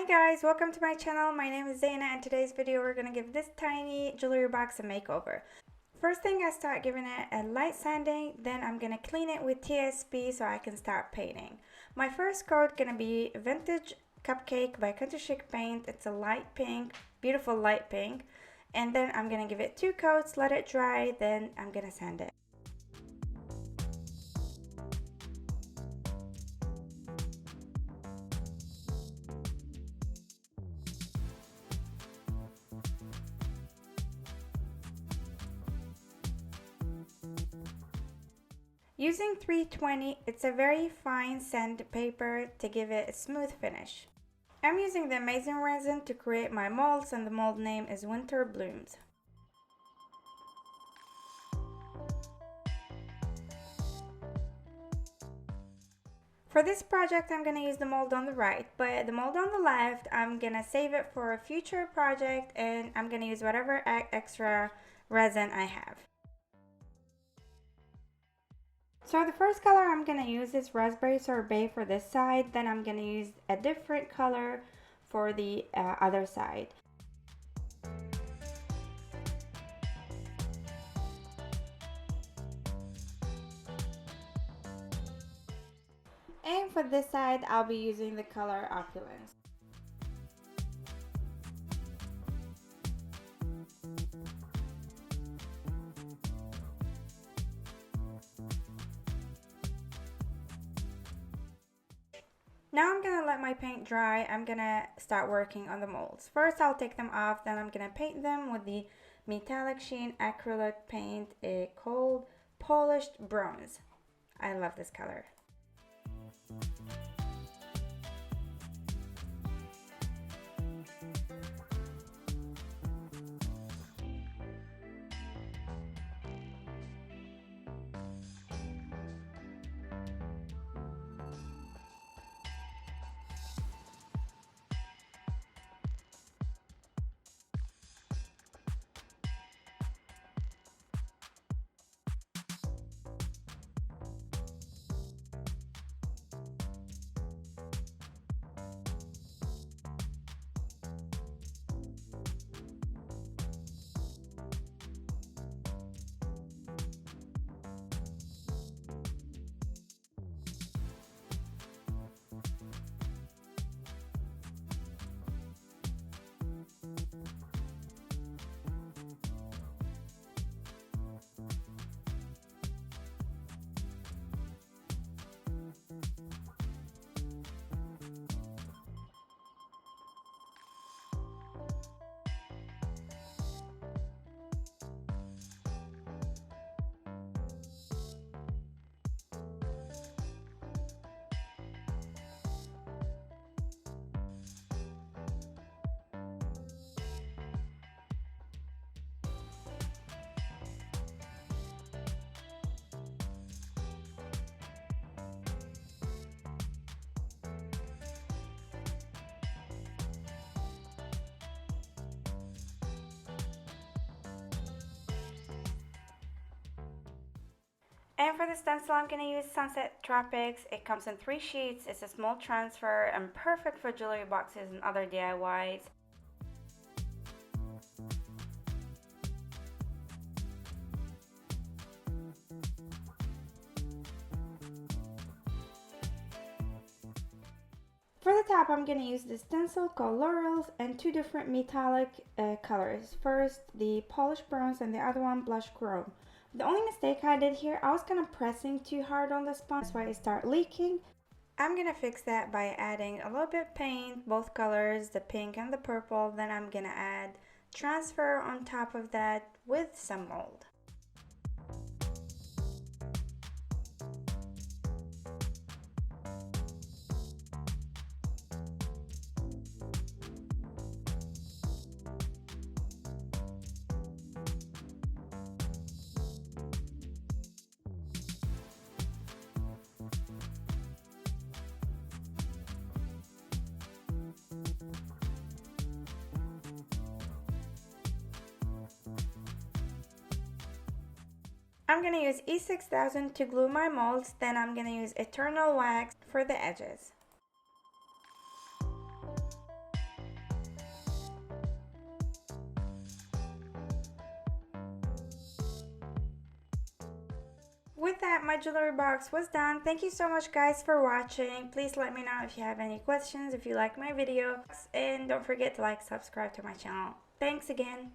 guys, welcome to my channel. My name is Zaina, and today's video we're going to give this tiny jewelry box a makeover. First thing, I start giving it a light sanding, then I'm going to clean it with TSP so I can start painting. My first coat going to be Vintage Cupcake by Chic paint. It's a light pink, beautiful light pink. And then I'm going to give it 2 coats, let it dry, then I'm going to sand it. Using 320, it's a very fine sandpaper to give it a smooth finish. I'm using the amazing resin to create my molds, and the mold name is Winter Blooms. For this project, I'm going to use the mold on the right, but the mold on the left, I'm going to save it for a future project, and I'm going to use whatever extra resin I have. So the first color I'm going to use is Raspberry Sorbet for this side, then I'm going to use a different color for the other side. And for this side, I'll be using the color Opulence. Now I'm going to let my paint dry. I'm going to start working on the molds. First I'll take them off, then I'm going to paint them with the metallic Sheen acrylic paint called Polished Bronze. I love this color. And for the stencil, I'm going to use Sunset Tropics. It comes in 3 sheets. It's a small transfer and perfect for jewelry boxes and other DIYs. For the top, I'm going to use this stencil called Laurels and 2 different metallic colors. First, the polished bronze, and the other one, blush chrome. The only mistake I did here, I was kind of pressing too hard on the sponge, that's why it started leaking. I'm going to fix that by adding a little bit of paint, both colors, the pink and the purple. Then I'm going to add transfer on top of that with some mold. I'm going to use E6000 to glue my molds, then I'm going to use Eternal wax for the edges. with that, my jewelry box was done. Thank you so much guys for watching. Please let me know if you have any questions, if you like my video, and don't forget to like, subscribe to my channel. Thanks again.